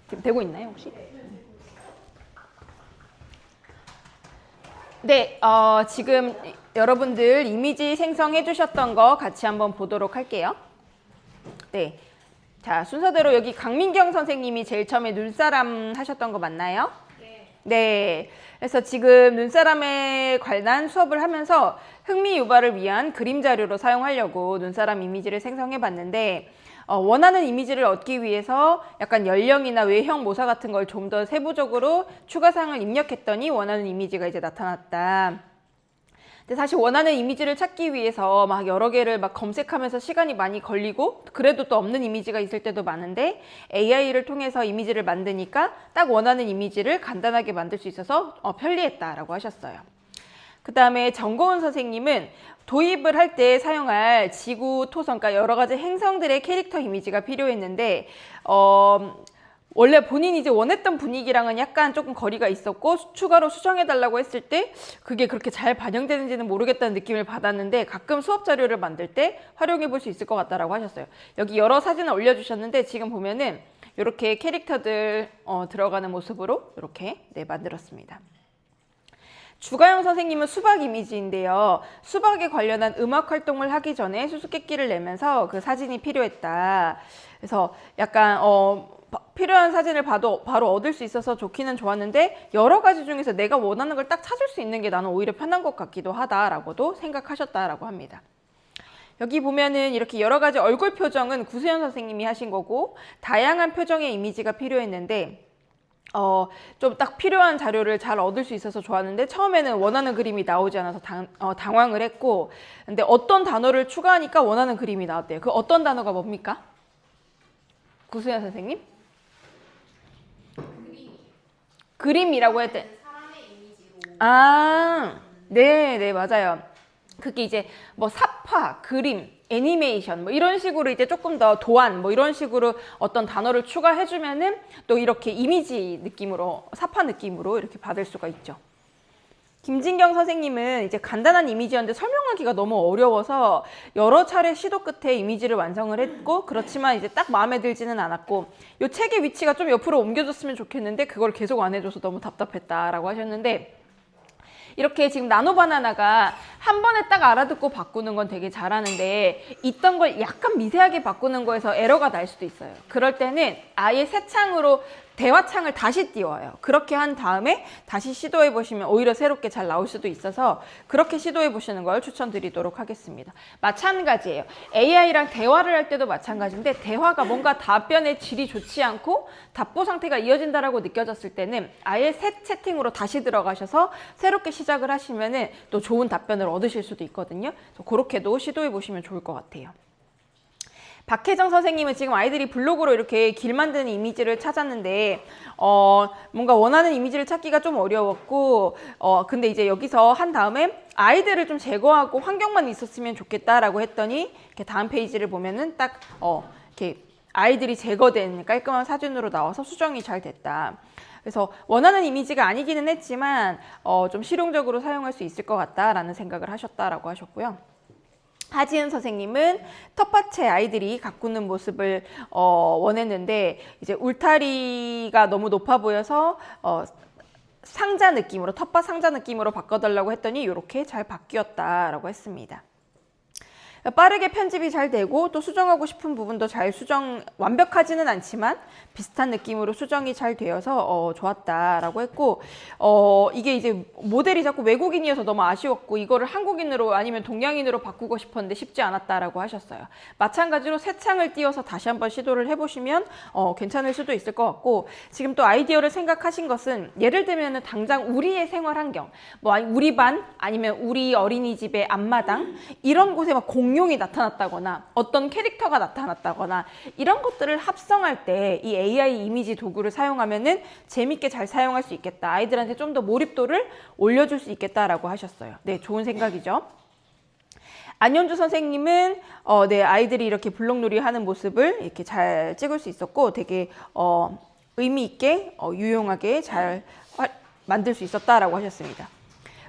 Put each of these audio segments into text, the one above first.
지금 되고 있나요, 혹시? 네, 지금 여러분들 이미지 생성해 주셨던 거 같이 한번 보도록 할게요. 네. 자, 순서대로 여기 강민경 선생님이 제일 처음에 눈사람 하셨던 거 맞나요? 네. 그래서 지금 눈사람에 관한 수업을 하면서 흥미 유발을 위한 그림 자료로 사용하려고 눈사람 이미지를 생성해 봤는데, 원하는 이미지를 얻기 위해서 약간 연령이나 외형 모사 같은 걸 좀 더 세부적으로 추가사항을 입력했더니 원하는 이미지가 이제 나타났다. 근데 사실 원하는 이미지를 찾기 위해서 막 여러 개를 막 검색하면서 시간이 많이 걸리고 그래도 또 없는 이미지가 있을 때도 많은데 AI를 통해서 이미지를 만드니까 딱 원하는 이미지를 간단하게 만들 수 있어서 편리했다라고 하셨어요. 그 다음에 정고은 선생님은 도입을 할 때 사용할 지구, 토성, 그러니까 여러 가지 행성들의 캐릭터 이미지가 필요했는데 원래 본인이 이제 원했던 분위기랑은 약간 조금 거리가 있었고 추가로 수정해달라고 했을 때 그게 그렇게 잘 반영되는지는 모르겠다는 느낌을 받았는데 가끔 수업 자료를 만들 때 활용해 볼 수 있을 것 같다라고 하셨어요. 여기 여러 사진을 올려주셨는데 지금 보면은 이렇게 캐릭터들 들어가는 모습으로 이렇게 만들었습니다. 주가영 선생님은 수박 이미지인데요. 수박에 관련한 음악 활동을 하기 전에 수수께끼를 내면서 그 사진이 필요했다. 그래서 약간 필요한 사진을 봐도 바로 얻을 수 있어서 좋기는 좋았는데 여러 가지 중에서 내가 원하는 걸 딱 찾을 수 있는 게 나는 오히려 편한 것 같기도 하다라고도 생각하셨다라고 합니다. 여기 보면은 이렇게 여러 가지 얼굴 표정은 구수연 선생님이 하신 거고 다양한 표정의 이미지가 필요했는데 좀 딱 필요한 자료를 잘 얻을 수 있어서 좋았는데 처음에는 원하는 그림이 나오지 않아서 당황을 했고 근데 어떤 단어를 추가하니까 원하는 그림이 나왔대요. 그 어떤 단어가 뭡니까? 구수연 선생님? 그림이라고 했대. 아, 네, 맞아요. 그게 이제 뭐 삽화, 그림, 애니메이션 뭐 이런 식으로 이제 조금 더 도안 뭐 이런 식으로 어떤 단어를 추가해주면은 또 이렇게 이미지 느낌으로 삽화 느낌으로 이렇게 받을 수가 있죠. 김진경 선생님은 이제 간단한 이미지였는데 설명하기가 너무 어려워서 여러 차례 시도 끝에 이미지를 완성을 했고 그렇지만 이제 딱 마음에 들지는 않았고 이 책의 위치가 좀 옆으로 옮겨줬으면 좋겠는데 그걸 계속 안 해줘서 너무 답답했다라고 하셨는데 이렇게 지금 나노바나나가 한 번에 딱 알아듣고 바꾸는 건 되게 잘하는데 있던 걸 약간 미세하게 바꾸는 거에서 에러가 날 수도 있어요. 그럴 때는 아예 새 창으로 대화창을 다시 띄워요. 그렇게 한 다음에 다시 시도해 보시면 오히려 새롭게 잘 나올 수도 있어서 그렇게 시도해 보시는 걸 추천드리도록 하겠습니다. 마찬가지예요. AI랑 대화를 할 때도 마찬가지인데 대화가 뭔가 답변의 질이 좋지 않고 답보 상태가 이어진다라고 느껴졌을 때는 아예 새 채팅으로 다시 들어가셔서 새롭게 시작을 하시면은 또 좋은 답변을 얻으실 수도 있거든요. 그래서 그렇게도 시도해 보시면 좋을 것 같아요. 박혜정 선생님은 지금 아이들이 블로그로 이렇게 길 만드는 이미지를 찾았는데 뭔가 원하는 이미지를 찾기가 좀 어려웠고 근데 이제 여기서 한 다음에 아이들을 좀 제거하고 환경만 있었으면 좋겠다라고 했더니 이렇게 다음 페이지를 보면은 딱 이렇게 아이들이 제거된 깔끔한 사진으로 나와서 수정이 잘 됐다. 그래서 원하는 이미지가 아니기는 했지만 좀 실용적으로 사용할 수 있을 것 같다라는 생각을 하셨다라고 하셨고요. 하지은 선생님은 텃밭에 아이들이 가꾸는 모습을 원했는데 이제 울타리가 너무 높아 보여서 상자 느낌으로 텃밭 상자 느낌으로 바꿔달라고 했더니 이렇게 잘 바뀌었다라고 했습니다. 빠르게 편집이 잘 되고 또 수정하고 싶은 부분도 잘 완벽하지는 않지만 비슷한 느낌으로 수정이 잘 되어서 좋았다라고 했고 이게 이제 모델이 자꾸 외국인이어서 너무 아쉬웠고 이거를 한국인으로 아니면 동양인으로 바꾸고 싶었는데 쉽지 않았다라고 하셨어요. 마찬가지로 새 창을 띄워서 다시 한번 시도를 해보시면 괜찮을 수도 있을 것 같고 지금 또 아이디어를 생각하신 것은 예를 들면 당장 우리의 생활 환경 뭐 우리 반 아니면 우리 어린이집의 앞마당 이런 곳에 막 공룡이 나타났다거나 어떤 캐릭터가 나타났다거나 이런 것들을 합성할 때 이 AI 이미지 도구를 사용하면은 재밌게 잘 사용할 수 있겠다. 아이들한테 좀 더 몰입도를 올려줄 수 있겠다라고 하셨어요. 네, 좋은 생각이죠. 안현주 선생님은 네, 아이들이 이렇게 블록놀이 하는 모습을 이렇게 잘 찍을 수 있었고 되게 의미 있게 유용하게 잘 만들 수 있었다라고 하셨습니다.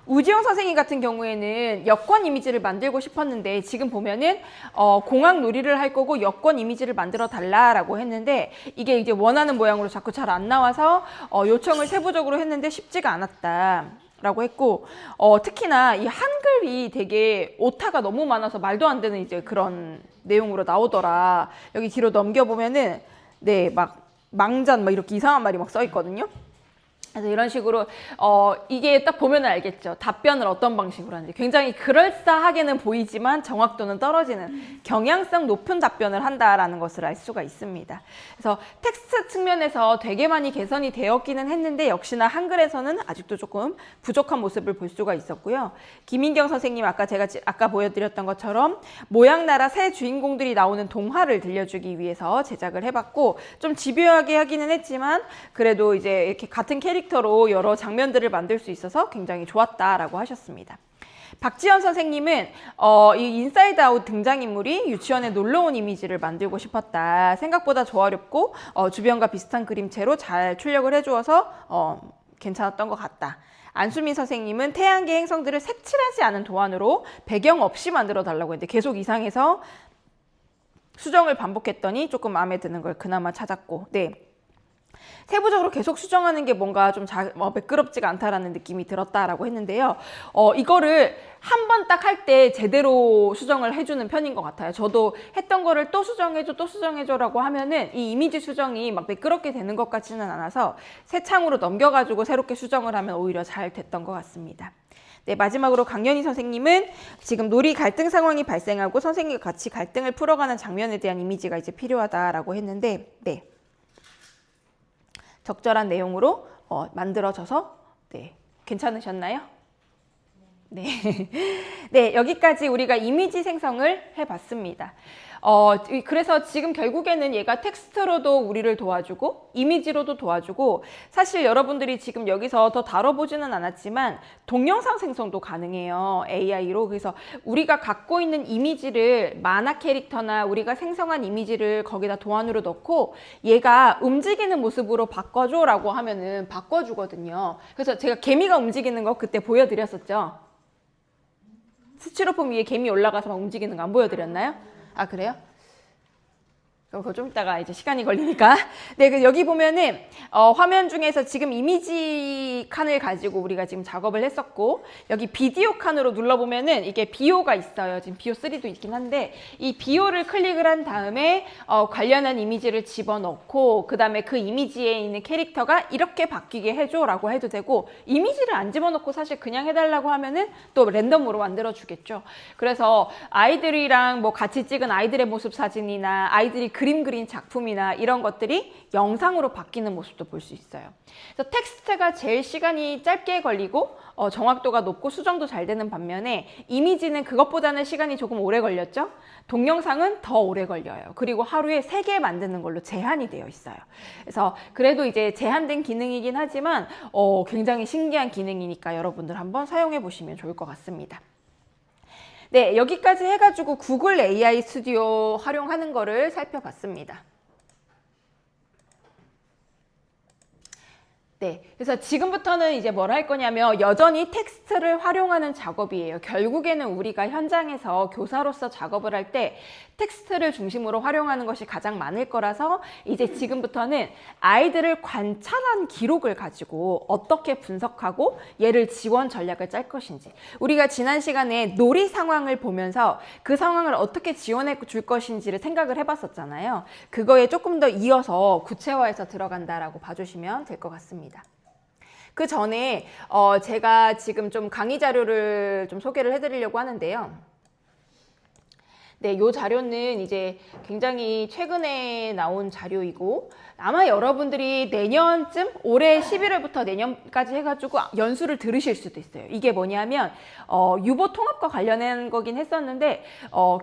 우지영 선생님 같은 경우에는 여권 이미지를 만들고 싶었는데 지금 보면은 공학 놀이를 할 거고 여권 이미지를 만들어 달라라고 했는데 이게 이제 원하는 모양으로 자꾸 잘 안 나와서 요청을 세부적으로 했는데 쉽지가 않았다. 라고 했고 특히나 이 한글이 되게 오타가 너무 많아서 말도 안 되는 이제 그런 내용으로 나오더라. 여기 뒤로 넘겨보면은 네, 막 망잔 막 이렇게 이상한 말이 막 써 있거든요. 그래서 이런 식으로 이게 딱 보면 알겠죠. 답변을 어떤 방식으로 하는지. 굉장히 그럴싸하게는 보이지만 정확도는 떨어지는 경향성 높은 답변을 한다라는 것을 알 수가 있습니다. 그래서 텍스트 측면에서 되게 많이 개선이 되었기는 했는데 역시나 한글에서는 아직도 조금 부족한 모습을 볼 수가 있었고요. 김인경 선생님 아까 보여드렸던 것처럼 모양나라 새 주인공들이 나오는 동화를 들려주기 위해서 제작을 해봤고 좀 집요하게 하기는 했지만 그래도 이제 이렇게 같은 캐릭터로 여러 장면들을 만들 수 있어서 굉장히 좋았다라고 하셨습니다. 박지현 선생님은 이 인사이드 아웃 등장인물이 유치원에 놀러온 이미지를 만들고 싶었다. 생각보다 조화롭고 주변과 비슷한 그림체로 잘 출력을 해주어서 괜찮았던 것 같다. 안수민 선생님은 태양계 행성들을 색칠하지 않은 도안으로 배경 없이 만들어 달라고 했는데 계속 이상해서 수정을 반복했더니 조금 마음에 드는 걸 그나마 찾았고 네. 세부적으로 계속 수정하는 게 뭔가 좀 매끄럽지가 않다라는 느낌이 들었다라고 했는데요. 이거를 한 번 딱 할 때 제대로 수정을 해주는 편인 것 같아요. 저도 했던 거를 또 수정해줘, 또 수정해줘라고 하면은 이 이미지 수정이 막 매끄럽게 되는 것 같지는 않아서 새 창으로 넘겨가지고 새롭게 수정을 하면 오히려 잘 됐던 것 같습니다. 네, 마지막으로 강연희 선생님은 지금 놀이 갈등 상황이 발생하고 선생님과 같이 갈등을 풀어가는 장면에 대한 이미지가 이제 필요하다라고 했는데, 네. 적절한 내용으로 만들어져서 네, 괜찮으셨나요? 네. 네, 여기까지 우리가 이미지 생성을 해봤습니다. 그래서 지금 결국에는 얘가 텍스트로도 우리를 도와주고 이미지로도 도와주고 사실 여러분들이 지금 여기서 더 다뤄보지는 않았지만 동영상 생성도 가능해요. AI로. 그래서 우리가 갖고 있는 이미지를 만화 캐릭터나 우리가 생성한 이미지를 거기다 도안으로 넣고 얘가 움직이는 모습으로 바꿔줘 라고 하면은 바꿔주거든요. 그래서 제가 개미가 움직이는 거 그때 보여드렸었죠. 스티로폼 위에 개미 올라가서 막 움직이는 거 안 보여드렸나요? 아, 그래요? 그럼 그거 좀 이따가 이제 시간이 걸리니까. 네, 여기 보면은 화면 중에서 지금 이미지 칸을 가지고 우리가 지금 작업을 했었고 여기 비디오 칸으로 눌러보면은 이게 비오가 있어요. 지금 비오 3도 있긴 한데 이 비오를 클릭을 한 다음에 관련한 이미지를 집어넣고 그 다음에 그 이미지에 있는 캐릭터가 이렇게 바뀌게 해줘라고 해도 되고 이미지를 안 집어넣고 사실 그냥 해달라고 하면은 또 랜덤으로 만들어주겠죠. 그래서 아이들이랑 뭐 같이 찍은 아이들의 모습 사진이나 아이들이 그림 그린 작품이나 이런 것들이 영상으로 바뀌는 모습도 볼 수 있어요. 그래서 텍스트가 제일 시간이 짧게 걸리고 정확도가 높고 수정도 잘 되는 반면에 이미지는 그것보다는 시간이 조금 오래 걸렸죠. 동영상은 더 오래 걸려요. 그리고 하루에 3개 만드는 걸로 제한이 되어 있어요. 그래서 그래도 이제 제한된 기능이긴 하지만 굉장히 신기한 기능이니까 여러분들 한번 사용해 보시면 좋을 것 같습니다. 네, 여기까지 해가지고 구글 AI 스튜디오 활용하는 거를 살펴봤습니다. 네, 그래서 지금부터는 이제 뭘 할 거냐면 여전히 텍스트를 활용하는 작업이에요. 결국에는 우리가 현장에서 교사로서 작업을 할 때 텍스트를 중심으로 활용하는 것이 가장 많을 거라서 이제 지금부터는 아이들을 관찰한 기록을 가지고 어떻게 분석하고 얘를 지원 전략을 짤 것인지 우리가 지난 시간에 놀이 상황을 보면서 그 상황을 어떻게 지원해 줄 것인지를 생각을 해봤었잖아요. 그거에 조금 더 이어서 구체화해서 들어간다라고 봐주시면 될 것 같습니다. 그 전에 제가 지금 좀 강의 자료를 좀 소개를 해드리려고 하는데요. 네, 이 자료는 이제 굉장히 최근에 나온 자료이고 아마 여러분들이 내년쯤 올해 11월부터 내년까지 해가지고 연수를 들으실 수도 있어요. 이게 뭐냐면 유보 통합과 관련된 거긴 했었는데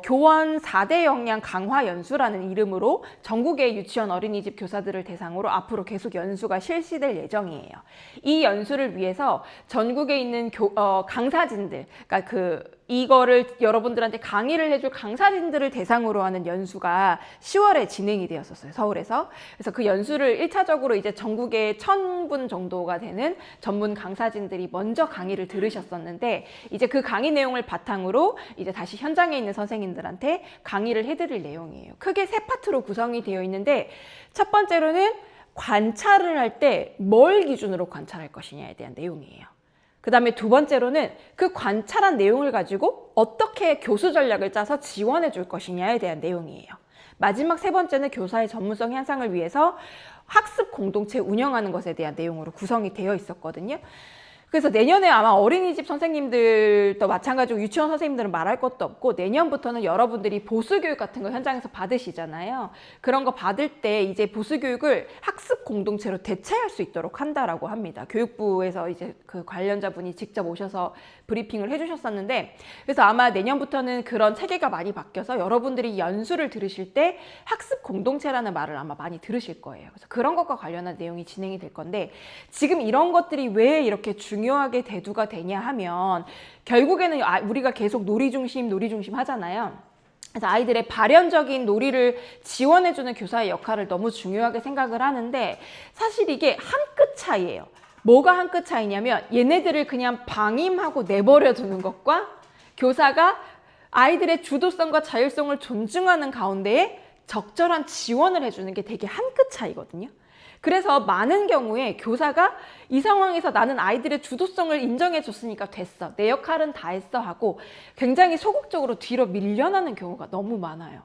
교원 4대 역량 강화 연수라는 이름으로 전국의 유치원 어린이집 교사들을 대상으로 앞으로 계속 연수가 실시될 예정이에요. 이 연수를 위해서 전국에 있는 강사진들, 그러니까 이거를 여러분들한테 강의를 해줄 강사진들을 대상으로 하는 연수가 10월에 진행이 되었었어요. 서울에서. 그래서 그 그 연수를 1차적으로 이제 전국에 1000분 정도가 되는 전문 강사진들이 먼저 강의를 들으셨었는데, 이제 그 강의 내용을 바탕으로 이제 다시 현장에 있는 선생님들한테 강의를 해드릴 내용이에요. 크게 세 파트로 구성이 되어 있는데, 첫 번째로는 관찰을 할 때 뭘 기준으로 관찰할 것이냐에 대한 내용이에요. 그 다음에 두 번째로는 그 관찰한 내용을 가지고 어떻게 교수 전략을 짜서 지원해 줄 것이냐에 대한 내용이에요. 마지막 세 번째는 교사의 전문성 향상을 위해서 학습 공동체 운영하는 것에 대한 내용으로 구성이 되어 있었거든요. 그래서 내년에 아마 어린이집 선생님들도 마찬가지고 유치원 선생님들은 말할 것도 없고, 내년부터는 여러분들이 보수교육 같은 거 현장에서 받으시잖아요. 그런 거 받을 때 이제 보수교육을 학습 공동체로 대체할 수 있도록 한다라고 합니다. 교육부에서 이제 그 관련자분이 직접 오셔서 브리핑을 해주셨었는데, 그래서 아마 내년부터는 그런 체계가 많이 바뀌어서 여러분들이 연수를 들으실 때 학습 공동체라는 말을 아마 많이 들으실 거예요. 그래서 그런 것과 관련한 내용이 진행이 될 건데, 지금 이런 것들이 왜 이렇게 중요하게 대두가 되냐 하면, 결국에는 우리가 계속 놀이 중심 하잖아요. 그래서 아이들의 발현적인 놀이를 지원해주는 교사의 역할을 너무 중요하게 생각을 하는데, 사실 이게 한 끗 차이예요. 뭐가 한 끗 차이냐면, 얘네들을 그냥 방임하고 내버려 두는 것과 교사가 아이들의 주도성과 자율성을 존중하는 가운데에 적절한 지원을 해주는 게 되게 한 끗 차이거든요. 그래서 많은 경우에 교사가 이 상황에서 나는 아이들의 주도성을 인정해 줬으니까 됐어, 내 역할은 다 했어 하고 굉장히 소극적으로 뒤로 밀려나는 경우가 너무 많아요.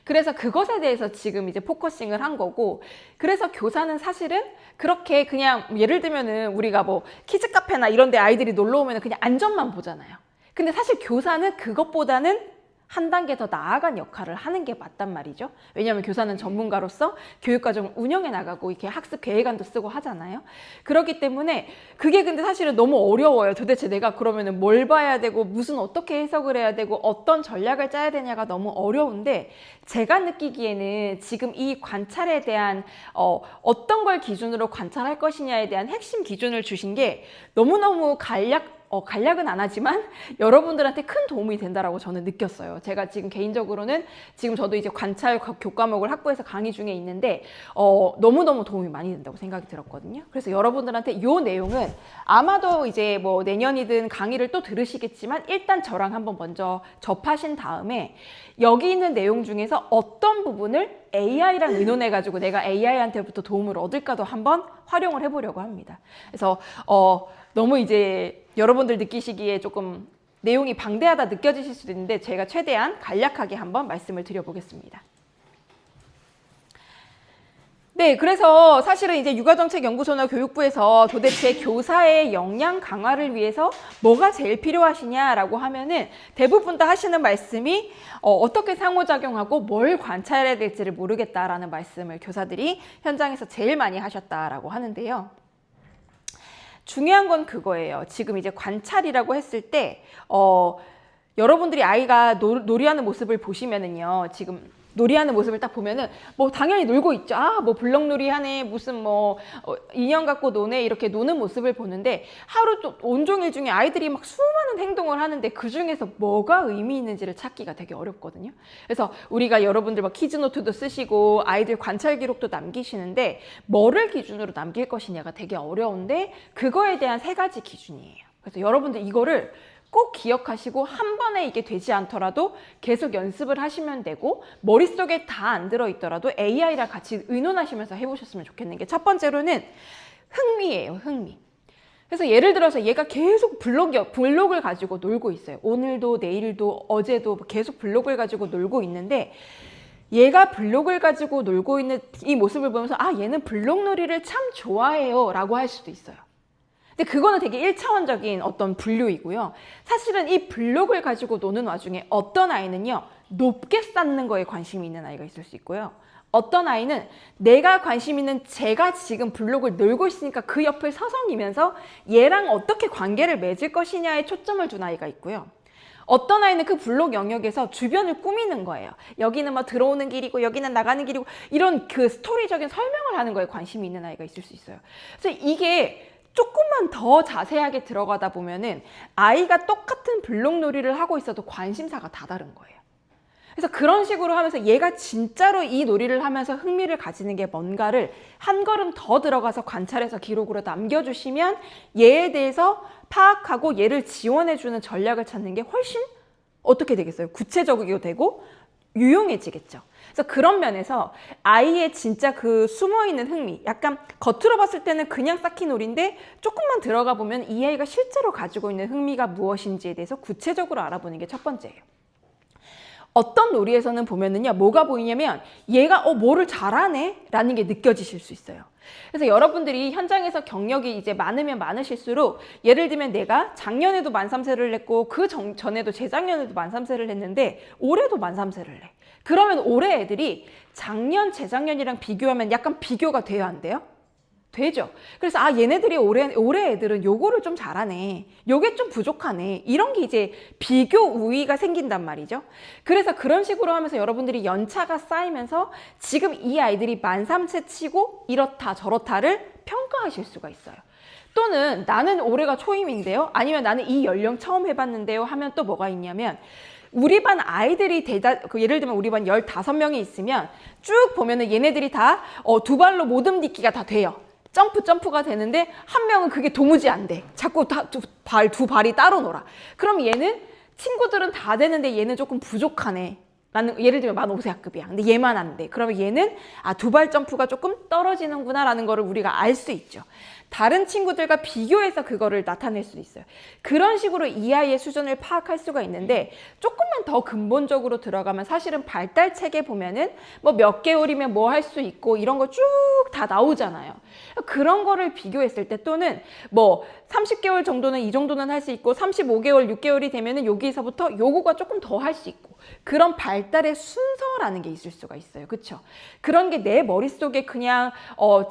그래서 그것에 대해서 지금 이제 포커싱을 한 거고, 그래서 교사는 사실은 그렇게 그냥 예를 들면은 우리가 뭐 키즈 카페나 이런 데 아이들이 놀러 오면 그냥 안전만 보잖아요. 근데 사실 교사는 그것보다는 한 단계 더 나아간 역할을 하는 게 맞단 말이죠. 왜냐하면 교사는 전문가로서 교육과정을 운영해 나가고 이렇게 학습 계획안도 쓰고 하잖아요. 그렇기 때문에 그게 근데 사실은 너무 어려워요. 도대체 내가 그러면은 뭘 봐야 되고 무슨 어떻게 해석을 해야 되고 어떤 전략을 짜야 되냐가 너무 어려운데, 제가 느끼기에는 지금 이 관찰에 대한 어떤 걸 기준으로 관찰할 것이냐에 대한 핵심 기준을 주신 게 너무너무 간략은 안 하지만 여러분들한테 큰 도움이 된다라고 저는 느꼈어요. 제가 지금 개인적으로는 지금 저도 이제 관찰 교과목을 확보해서 강의 중에 있는데 너무너무 도움이 많이 된다고 생각이 들었거든요. 그래서 여러분들한테 이 내용은 아마도 이제 뭐 내년이든 강의를 또 들으시겠지만, 일단 저랑 한번 먼저 접하신 다음에 여기 있는 내용 중에서 어떤 부분을 AI랑 의논해가지고 내가 AI한테부터 도움을 얻을까도 한번 활용을 해보려고 합니다. 그래서 너무 이제 여러분들 느끼시기에 조금 내용이 방대하다 느껴지실 수도 있는데, 제가 최대한 간략하게 한번 말씀을 드려보겠습니다. 네, 그래서 사실은 이제 육아정책연구소나 교육부에서 도대체 교사의 역량 강화를 위해서 뭐가 제일 필요하시냐라고 하면은 대부분 다 하시는 말씀이 어떻게 상호작용하고 뭘 관찰해야 될지를 모르겠다라는 말씀을 교사들이 현장에서 제일 많이 하셨다라고 하는데요. 중요한 건 그거예요. 지금 이제 관찰이라고 했을 때 여러분들이 아이가 놀이하는 모습을 보시면은요, 지금 놀이하는 모습을 딱 보면은 뭐 당연히 놀고 있죠. 뭐 블럭놀이 하네, 무슨 뭐 인형 갖고 노네, 이렇게 노는 모습을 보는데, 하루 또 온종일 중에 아이들이 막 수많은 행동을 하는데 그 중에서 뭐가 의미 있는지를 찾기가 되게 어렵거든요. 그래서 우리가 여러분들 막 키즈노트도 쓰시고 아이들 관찰 기록도 남기시는데, 뭐를 기준으로 남길 것이냐가 되게 어려운데, 그거에 대한 3가지 기준이에요. 그래서 여러분들 이거를 꼭 기억하시고, 한 번에 이게 되지 않더라도 계속 연습을 하시면 되고, 머릿속에 다 안 들어있더라도 AI랑 같이 의논하시면서 해보셨으면 좋겠는 게, 첫 번째로는 흥미예요. 흥미. 그래서 예를 들어서 얘가 계속 블록을 가지고 놀고 있어요. 오늘도 내일도 어제도 계속 블록을 가지고 놀고 있는데, 얘가 블록을 가지고 놀고 있는 이 모습을 보면서 얘는 블록놀이를 참 좋아해요 라고 할 수도 있어요. 근데 그거는 되게 1차원적인 어떤 분류이고요. 사실은 이 블록을 가지고 노는 와중에 어떤 아이는요, 높게 쌓는 거에 관심이 있는 아이가 있을 수 있고요. 어떤 아이는 내가 관심 있는 제가 지금 블록을 놀고 있으니까 그 옆을 서성이면서 얘랑 어떻게 관계를 맺을 것이냐에 초점을 둔 아이가 있고요. 어떤 아이는 그 블록 영역에서 주변을 꾸미는 거예요. 여기는 뭐 들어오는 길이고 여기는 나가는 길이고, 이런 그 스토리적인 설명을 하는 거에 관심이 있는 아이가 있을 수 있어요. 그래서 이게 조금만 더 자세하게 들어가다 보면은 아이가 똑같은 블록놀이를 하고 있어도 관심사가 다 다른 거예요. 그래서 그런 식으로 하면서 얘가 진짜로 이 놀이를 하면서 흥미를 가지는 게 뭔가를 한 걸음 더 들어가서 관찰해서 기록으로 남겨주시면 얘에 대해서 파악하고 얘를 지원해주는 전략을 찾는 게 훨씬 어떻게 되겠어요? 구체적이고 되고 유용해지겠죠. 그래서 그런 면에서 아이의 진짜 그 숨어있는 흥미, 약간 겉으로 봤을 때는 그냥 쌓기놀이인데 조금만 들어가 보면 이 아이가 실제로 가지고 있는 흥미가 무엇인지에 대해서 구체적으로 알아보는 게 첫 번째예요. 어떤 놀이에서는 보면은요, 뭐가 보이냐면 얘가 뭐를 잘하네 라는 게 느껴지실 수 있어요. 그래서 여러분들이 현장에서 경력이 이제 많으면 많으실수록 예를 들면 내가 작년에도 만3세를 했고 그 전에도 재작년에도 만3세를 했는데 올해도 만3세를 해. 그러면 올해 애들이 작년, 재작년이랑 비교하면 약간 비교가 돼야 안 돼요? 되죠. 그래서 얘네들이 올해 애들은 요거를 좀 잘하네. 요게 좀 부족하네. 이런 게 이제 비교 우위가 생긴단 말이죠. 그래서 그런 식으로 하면서 여러분들이 연차가 쌓이면서 지금 이 아이들이 만3세 치고 이렇다 저렇다를 평가하실 수가 있어요. 또는 나는 올해가 초임인데요. 아니면 나는 이 연령 처음 해봤는데요. 하면 또 뭐가 있냐면 우리 반 아이들이 예를 들면 우리 반 15명이 있으면 쭉 보면은 얘네들이 다 두 발로 못 움직기가 다 돼요. 점프가 되는데 한 명은 그게 도무지 안 돼. 자꾸 두 발이 따로 놀아. 그럼 얘는 친구들은 다 되는데 얘는 조금 부족하네. 라는, 예를 들면 만 5세학급이야. 근데 얘만 안 돼. 그러면 얘는 두 발 점프가 조금 떨어지는구나 라는 거를 우리가 알 수 있죠. 다른 친구들과 비교해서 그거를 나타낼 수 있어요. 그런 식으로 이 아이의 수준을 파악할 수가 있는데 조금만 더 근본적으로 들어가면 사실은 발달 책에 보면은 뭐 몇 개월이면 뭐 할 수 있고 이런 거 쭉 다 나오잖아요. 그런 거를 비교했을 때 또는 뭐 30개월 정도는 이 정도는 할 수 있고 35개월, 6개월이 되면은 여기서부터 요거가 조금 더 할 수 있고 그런 발달의 순서라는 게 있을 수가 있어요. 그렇죠? 그런 게 내 머릿속에 그냥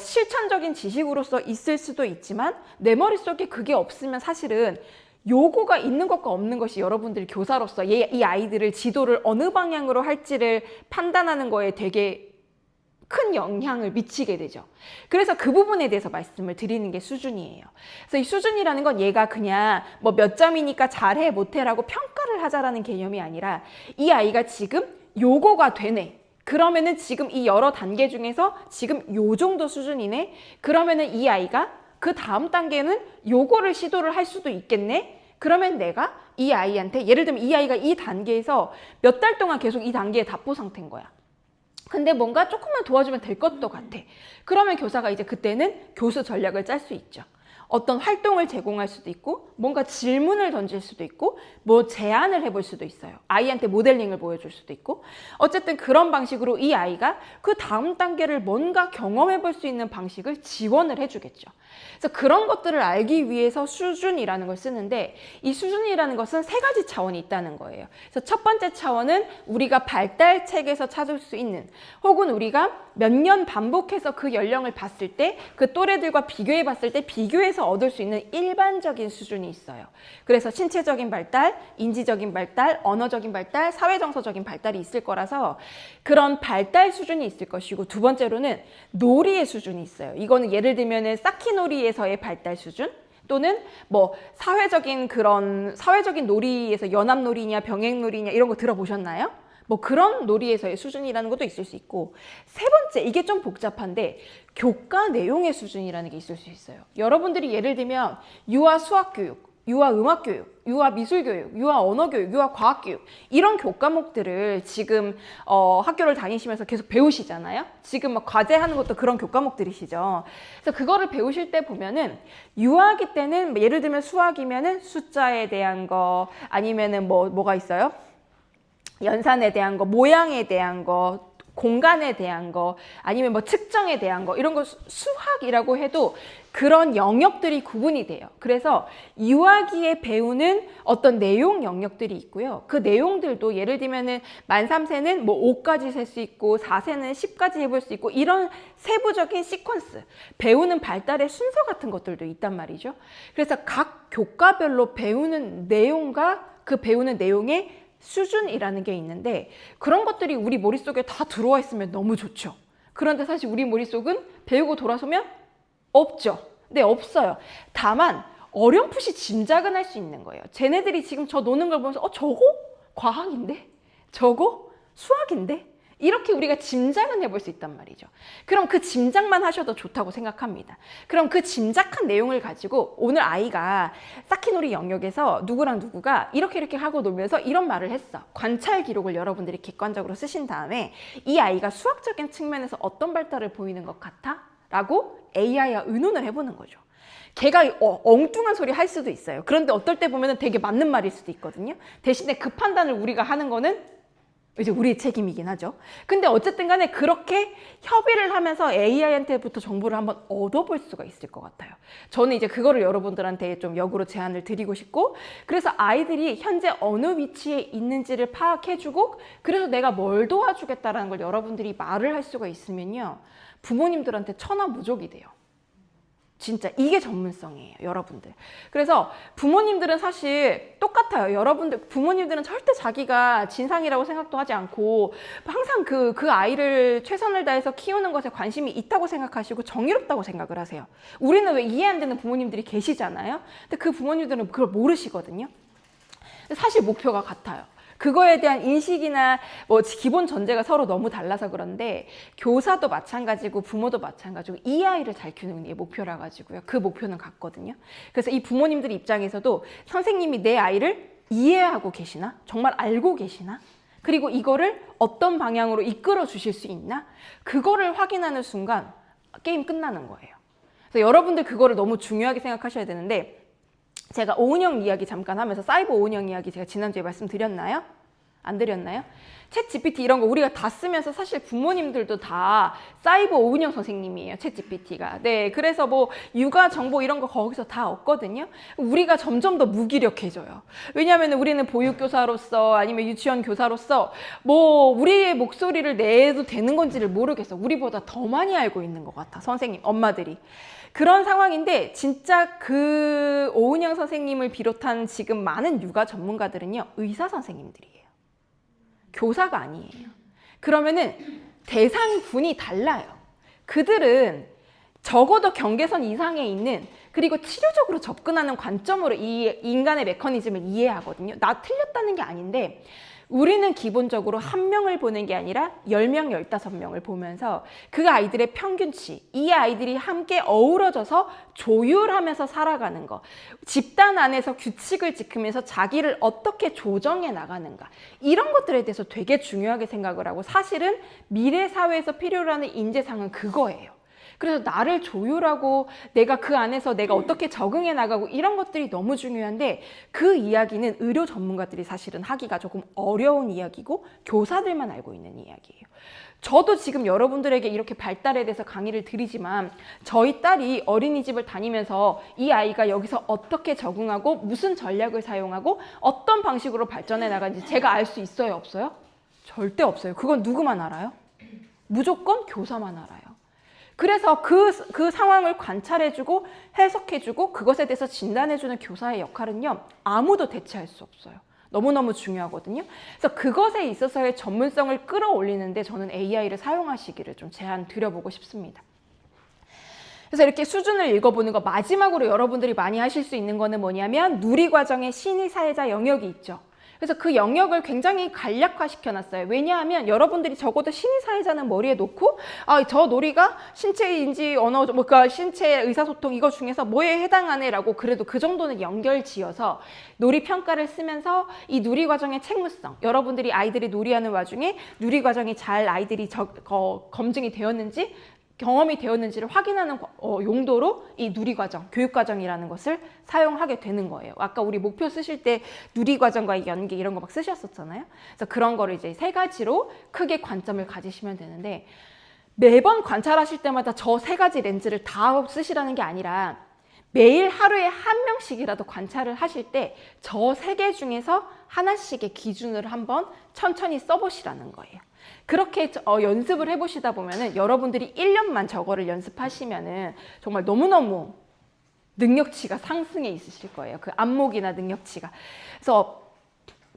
실천적인 지식으로서 있을 수도 있지만 내 머릿속에 그게 없으면 사실은 요거가 있는 것과 없는 것이 여러분들이 교사로서 이 아이들을 지도를 어느 방향으로 할지를 판단하는 거에 되게 큰 영향을 미치게 되죠. 그래서 그 부분에 대해서 말씀을 드리는 게 수준이에요. 그래서 이 수준이라는 건 얘가 그냥 뭐 몇 점이니까 잘해 못해라고 평가를 하자라는 개념이 아니라 이 아이가 지금 요거가 되네. 그러면은 지금 이 여러 단계 중에서 지금 요 정도 수준이네. 그러면은 이 아이가 그 다음 단계는 요거를 시도를 할 수도 있겠네. 그러면 내가 이 아이한테 예를 들면 이 아이가 이 단계에서 몇 달 동안 계속 이 단계에 답보 상태인 거야. 근데 뭔가 조금만 도와주면 될 것도 같아. 그러면 교사가 이제 그때는 교수 전략을 짤 수 있죠. 어떤 활동을 제공할 수도 있고 뭔가 질문을 던질 수도 있고 뭐 제안을 해볼 수도 있어요. 아이한테 모델링을 보여줄 수도 있고 어쨌든 그런 방식으로 이 아이가 그 다음 단계를 뭔가 경험해 볼 수 있는 방식을 지원을 해주겠죠. 그래서 그런 것들을 알기 위해서 수준이라는 걸 쓰는데 이 수준이라는 것은 세 가지 차원이 있다는 거예요. 그래서 첫 번째 차원은 우리가 발달책에서 찾을 수 있는 혹은 우리가 몇 년 반복해서 그 연령을 봤을 때 그 또래들과 비교해 봤을 때 비교해서 얻을 수 있는 일반적인 수준이 있어요. 그래서 신체적인 발달, 인지적인 발달, 언어적인 발달, 사회정서적인 발달이 있을 거라서 그런 발달 수준이 있을 것이고 두 번째로는 놀이의 수준이 있어요. 이거는 예를 들면은 쌓기놀이에서의 발달 수준 또는 뭐 사회적인 놀이에서 연합놀이냐 병행놀이냐 이런 거 들어보셨나요? 뭐 그런 놀이에서의 수준이라는 것도 있을 수 있고 세 번째 이게 좀 복잡한데 교과 내용의 수준이라는 게 있을 수 있어요. 여러분들이 예를 들면 유아 수학교육, 유아 음악교육, 유아 미술교육, 유아 언어교육, 유아 과학교육 이런 교과목들을 지금 학교를 다니시면서 계속 배우시잖아요. 지금 막 과제하는 것도 그런 교과목들이시죠. 그래서 그거를 배우실 때 보면은 유아기 때는 예를 들면 수학이면은 숫자에 대한 거 아니면은 뭐가 있어요? 연산에 대한 거, 모양에 대한 거, 공간에 대한 거, 아니면 뭐 측정에 대한 거 이런 거 수학이라고 해도 그런 영역들이 구분이 돼요. 그래서 유아기에 배우는 어떤 내용 영역들이 있고요. 그 내용들도 예를 들면은 만 3세는 뭐 5까지 셀 수 있고 4세는 10까지 해볼 수 있고 이런 세부적인 시퀀스, 배우는 발달의 순서 같은 것들도 있단 말이죠. 그래서 각 교과별로 배우는 내용과 그 배우는 내용의 수준이라는 게 있는데 그런 것들이 우리 머릿속에 다 들어와 있으면 너무 좋죠. 그런데 사실 우리 머릿속은 배우고 돌아서면 없죠. 네, 없어요. 다만 어렴풋이 짐작은 할 수 있는 거예요. 쟤네들이 지금 저 노는 걸 보면서 저거 과학인데? 저거 수학인데? 이렇게 우리가 짐작은 해볼 수 있단 말이죠. 그럼 그 짐작만 하셔도 좋다고 생각합니다. 그럼 그 짐작한 내용을 가지고 오늘 아이가 사키노리 영역에서 누구랑 누구가 이렇게 하고 놀면서 이런 말을 했어. 관찰 기록을 여러분들이 객관적으로 쓰신 다음에 이 아이가 수학적인 측면에서 어떤 발달을 보이는 것 같아? 라고 AI와 의논을 해보는 거죠. 걔가 엉뚱한 소리 할 수도 있어요. 그런데 어떨 때 보면 되게 맞는 말일 수도 있거든요. 대신에 그 판단을 우리가 하는 거는 이제 우리의 책임이긴 하죠. 근데 어쨌든 간에 그렇게 협의를 하면서 AI한테부터 정보를 한번 얻어볼 수가 있을 것 같아요. 저는 이제 그거를 여러분들한테 좀 역으로 제안을 드리고 싶고, 그래서 아이들이 현재 어느 위치에 있는지를 파악해주고, 그래서 내가 뭘 도와주겠다라는 걸 여러분들이 말을 할 수가 있으면요, 부모님들한테 천하무적이 돼요. 진짜 이게 전문성이에요, 여러분들. 그래서 부모님들은 사실 똑같아요. 여러분들 부모님들은 절대 자기가 진상이라고 생각도 하지 않고 항상 그 아이를 최선을 다해서 키우는 것에 관심이 있다고 생각하시고 정의롭다고 생각을 하세요. 우리는 왜 이해 안 되는 부모님들이 계시잖아요. 근데 그 부모님들은 그걸 모르시거든요. 사실 목표가 같아요. 그거에 대한 인식이나 뭐 기본 전제가 서로 너무 달라서 그런데, 교사도 마찬가지고 부모도 마찬가지고 이 아이를 잘 키우는 게 목표라 가지고요. 그 목표는 같거든요. 그래서 이 부모님들 입장에서도 선생님이 내 아이를 이해하고 계시나? 정말 알고 계시나? 그리고 이거를 어떤 방향으로 이끌어 주실 수 있나? 그거를 확인하는 순간 게임 끝나는 거예요. 그래서 여러분들 그거를 너무 중요하게 생각하셔야 되는데, 제가 오은영 이야기 잠깐 하면서 사이버 오은영 이야기 제가 지난주에 말씀드렸나요? 안 드렸나요? 챗 GPT 이런 거 우리가 다 쓰면서 사실 부모님들도 다 사이버 오은영 선생님이에요, 챗 GPT가. 네, 그래서 뭐 육아 정보 이런 거 거기서 다 얻거든요. 우리가 점점 더 무기력해져요. 왜냐하면 우리는 보육교사로서 아니면 유치원 교사로서 뭐 우리의 목소리를 내도 되는 건지를 모르겠어. 우리보다 더 많이 알고 있는 것 같아, 선생님, 엄마들이. 그런 상황인데 진짜 그 오은영 선생님을 비롯한 지금 많은 육아 전문가들은요, 의사 선생님들이에요. 교사가 아니에요. 그러면은 대상군이 달라요. 그들은 적어도 경계선 이상에 있는, 그리고 치료적으로 접근하는 관점으로 이 인간의 메커니즘을 이해하거든요. 나 틀렸다는 게 아닌데, 우리는 기본적으로 한 명을 보는 게 아니라 10명, 15명을 보면서 그 아이들의 평균치, 이 아이들이 함께 어우러져서 조율하면서 살아가는 거, 집단 안에서 규칙을 지키면서 자기를 어떻게 조정해 나가는가, 이런 것들에 대해서 되게 중요하게 생각을 하고, 사실은 미래 사회에서 필요로 하는 인재상은 그거예요. 그래서 나를 조율하고 내가 그 안에서 내가 어떻게 적응해 나가고 이런 것들이 너무 중요한데, 그 이야기는 의료 전문가들이 사실은 하기가 조금 어려운 이야기고 교사들만 알고 있는 이야기예요. 저도 지금 여러분들에게 이렇게 발달에 대해서 강의를 드리지만, 저희 딸이 어린이집을 다니면서 이 아이가 여기서 어떻게 적응하고 무슨 전략을 사용하고 어떤 방식으로 발전해 나가는지 제가 알 수 있어요, 없어요? 절대 없어요. 그건 누구만 알아요? 무조건 교사만 알아요. 그래서 그 상황을 관찰해주고 해석해주고 그것에 대해서 진단해주는 교사의 역할은요, 아무도 대체할 수 없어요. 너무너무 중요하거든요. 그래서 그것에 있어서의 전문성을 끌어올리는데 저는 AI를 사용하시기를 좀 제안 드려보고 싶습니다. 그래서 이렇게 수준을 읽어보는 거, 마지막으로 여러분들이 많이 하실 수 있는 거는 뭐냐면 누리과정의 신의 사회자 영역이 있죠. 그래서 그 영역을 굉장히 간략화 시켜놨어요. 왜냐하면 여러분들이 적어도 신의 사회자는 머리에 놓고, 저 놀이가 신체인지 언어, 그러니까 신체 의사소통 이거 중에서 뭐에 해당하네라고 그래도 그 정도는 연결지어서 놀이 평가를 쓰면서 이 누리 과정의 책무성, 여러분들이 아이들이 놀이하는 와중에 누리 과정이 잘 아이들이 검증이 되었는지, 경험이 되었는지를 확인하는 용도로 이 누리과정, 교육과정이라는 것을 사용하게 되는 거예요. 아까 우리 목표 쓰실 때 누리과정과의 연계 이런 거 막 쓰셨었잖아요. 그래서 그런 거를 이제 3가지로 크게 관점을 가지시면 되는데, 매번 관찰하실 때마다 저 3가지 렌즈를 다 쓰시라는 게 아니라 매일 하루에 한 명씩이라도 관찰을 하실 때 저 3개 중에서 하나씩의 기준을 한번 천천히 써보시라는 거예요. 그렇게 연습을 해보시다 보면은 여러분들이 1년만 저거를 연습하시면은 정말 너무너무 능력치가 상승해 있으실 거예요. 그 안목이나 능력치가. 그래서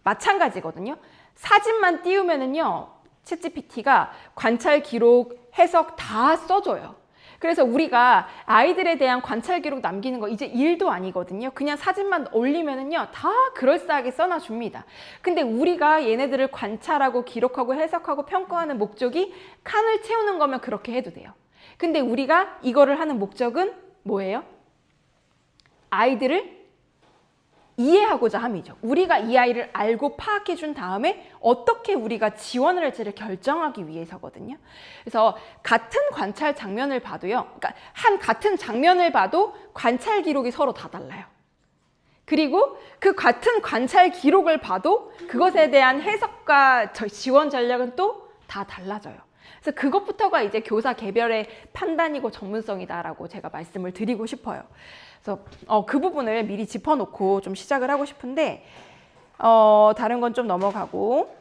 마찬가지거든요. 사진만 띄우면은요, 챗GPT가 관찰 기록, 해석 다 써줘요. 그래서 우리가 아이들에 대한 관찰 기록 남기는 거 이제 일도 아니거든요. 그냥 사진만 올리면은요, 다 그럴싸하게 써놔줍니다. 근데 우리가 얘네들을 관찰하고 기록하고 해석하고 평가하는 목적이 칸을 채우는 거면 그렇게 해도 돼요. 근데 우리가 이거를 하는 목적은 뭐예요? 아이들을 이해하고자 함이죠. 우리가 이 아이를 알고 파악해 준 다음에 어떻게 우리가 지원을 할지를 결정하기 위해서거든요. 그래서 같은 관찰 장면을 봐도요. 그러니까 같은 장면을 봐도 관찰 기록이 서로 다 달라요. 그리고 그 같은 관찰 기록을 봐도 그것에 대한 해석과 지원 전략은 또 다 달라져요. 그래서 그것부터가 이제 교사 개별의 판단이고 전문성이다라고 제가 말씀을 드리고 싶어요. 그래서 그 부분을 미리 짚어놓고 좀 시작을 하고 싶은데 다른 건 좀 넘어가고,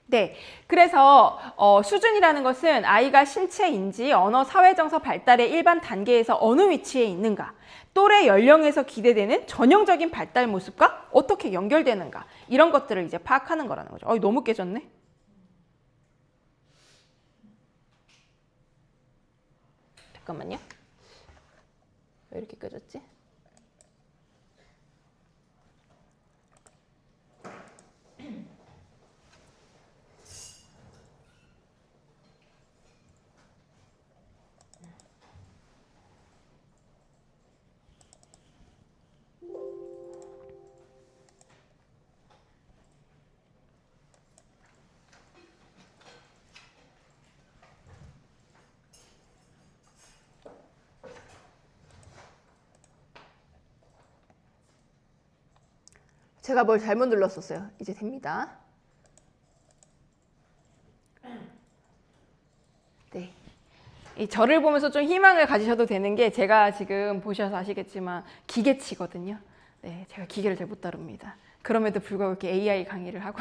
네, 그래서 수준이라는 것은 아이가 신체, 인지, 언어, 사회정서 발달의 일반 단계에서 어느 위치에 있는가, 또래 연령에서 기대되는 전형적인 발달 모습과 어떻게 연결되는가, 이런 것들을 이제 파악하는 거라는 거죠. 너무 깨졌네. 잠깐만요. 왜 이렇게 깨졌지? 제가 뭘 잘못 눌렀었어요. 이제 됩니다. 네. 이 저를 보면서 좀 희망을 가지셔도 되는 게, 제가 지금 보셔서 아시겠지만 기계치거든요. 네, 제가 기계를 잘 못 다룹니다. 그럼에도 불구하고 이렇게 AI 강의를 하고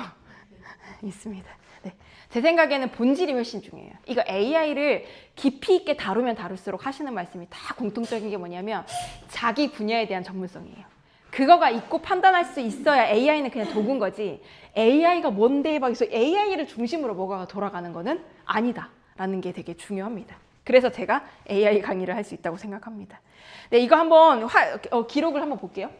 있습니다. 네. 제 생각에는 본질이 훨씬 중요해요. 이거 AI를 깊이 있게 다루면 다룰수록 하시는 말씀이 다 공통적인 게 뭐냐면 자기 분야에 대한 전문성이에요. 그거가 있고 판단할 수 있어야 AI는 그냥 도구인 거지, AI가 뭔데 막 해서 AI를 중심으로 뭐가 돌아가는 거는 아니다라는 게 되게 중요합니다. 그래서 제가 AI 강의를 할 수 있다고 생각합니다. 네, 이거 한번 기록을 한번 볼게요.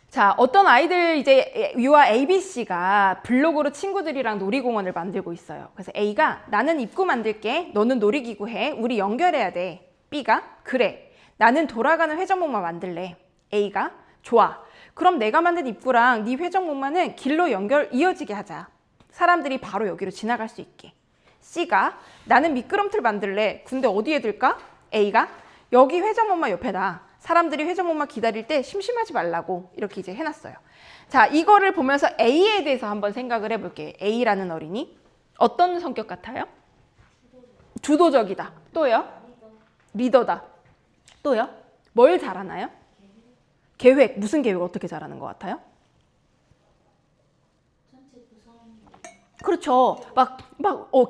자, 어떤 아이들 이제 유아 ABC가 블로그로 친구들이랑 놀이공원을 만들고 있어요. 그래서 A가 나는 입구 만들게, 너는 놀이기구 해, 우리 연결해야 돼. B가 그래, 나는 돌아가는 회전목마 만들래. A가 좋아, 그럼 내가 만든 입구랑 네 회전목마는 길로 이어지게 하자. 사람들이 바로 여기로 지나갈 수 있게. C가 나는 미끄럼틀 만들래. 근데 어디에 둘까? A가 여기 회전목마 옆에다. 사람들이 회전목마 기다릴 때 심심하지 말라고 이렇게 이제 해놨어요. 자, 이거를 보면서 A에 대해서 한번 생각을 해볼게요. A라는 어린이 어떤 성격 같아요? 주도적이다. 또요? 리더다. 또요? 뭘 잘하나요? 계획, 무슨 계획 어떻게 잘하는 것 같아요? 그렇죠.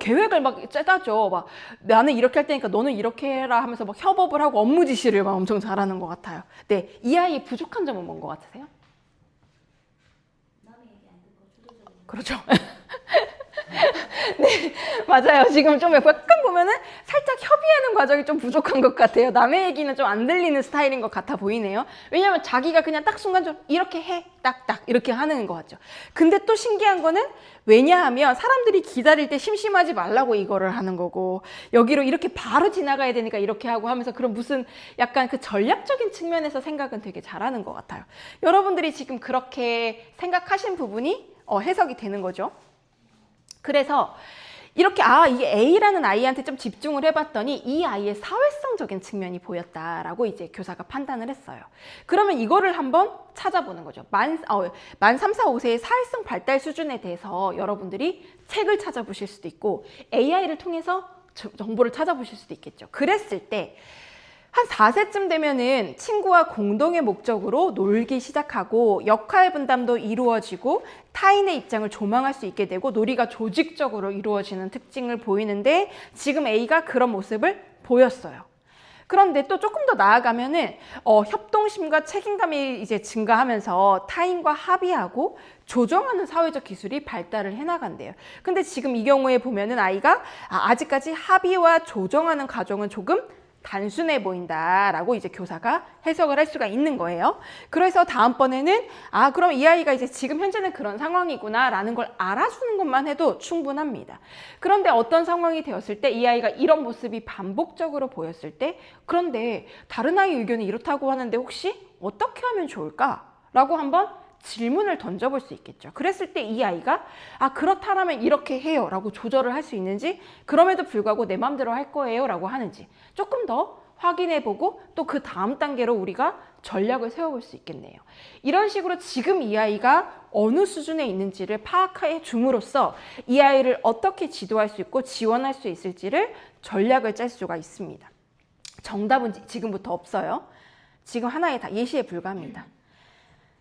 계획을 막 짜다죠. 막 나는 이렇게 할 테니까 너는 이렇게 해라 하면서 막 협업을 하고 업무 지시를 막 엄청 잘하는 것 같아요. 네, 이 아이의 부족한 점은 뭔 것 같으세요? 남의 얘기 안 듣고 주도적인. 그렇죠. 네, 맞아요. 지금 좀 약간 보면은 살짝 협의하는 과정이 좀 부족한 것 같아요. 남의 얘기는 좀 안 들리는 스타일인 것 같아 보이네요. 왜냐면 자기가 그냥 딱 순간적으로 이렇게 해, 딱딱 이렇게 하는 것 같죠. 근데 또 신기한 거는, 왜냐하면 사람들이 기다릴 때 심심하지 말라고 이거를 하는 거고, 여기로 이렇게 바로 지나가야 되니까 이렇게 하고 하면서 그런 무슨 약간 그 전략적인 측면에서 생각은 되게 잘하는 것 같아요. 여러분들이 지금 그렇게 생각하신 부분이 해석이 되는 거죠. 그래서 이렇게 이게 A라는 아이한테 좀 집중을 해봤더니 이 아이의 사회성적인 측면이 보였다라고 이제 교사가 판단을 했어요. 그러면 이거를 한번 찾아보는 거죠. 만 3, 4, 5세의 사회성 발달 수준에 대해서 여러분들이 책을 찾아보실 수도 있고 AI를 통해서 정보를 찾아보실 수도 있겠죠. 그랬을 때 한 4세쯤 되면은 친구와 공동의 목적으로 놀기 시작하고 역할 분담도 이루어지고 타인의 입장을 조망할 수 있게 되고 놀이가 조직적으로 이루어지는 특징을 보이는데, 지금 A가 그런 모습을 보였어요. 그런데 또 조금 더 나아가면은 협동심과 책임감이 이제 증가하면서 타인과 합의하고 조정하는 사회적 기술이 발달을 해나간대요. 근데 지금 이 경우에 보면은 아이가 아직까지 합의와 조정하는 과정은 조금 단순해 보인다라고 이제 교사가 해석을 할 수가 있는 거예요. 그래서 다음번에는 그럼 이 아이가 이제 지금 현재는 그런 상황이구나라는 걸 알아주는 것만 해도 충분합니다. 그런데 어떤 상황이 되었을 때 이 아이가 이런 모습이 반복적으로 보였을 때 그런데 다른 아이 의견이 이렇다고 하는데 혹시 어떻게 하면 좋을까라고 한번 질문을 던져볼 수 있겠죠. 그랬을 때 이 아이가 그렇다면 이렇게 해요 라고 조절을 할 수 있는지, 그럼에도 불구하고 내 마음대로 할 거예요 라고 하는지 조금 더 확인해보고 또 그 다음 단계로 우리가 전략을 세워볼 수 있겠네요. 이런 식으로 지금 이 아이가 어느 수준에 있는지를 파악해 줌으로써 이 아이를 어떻게 지도할 수 있고 지원할 수 있을지를 전략을 짤 수가 있습니다. 정답은 지금부터 없어요. 지금 하나의 다 예시에 불과합니다.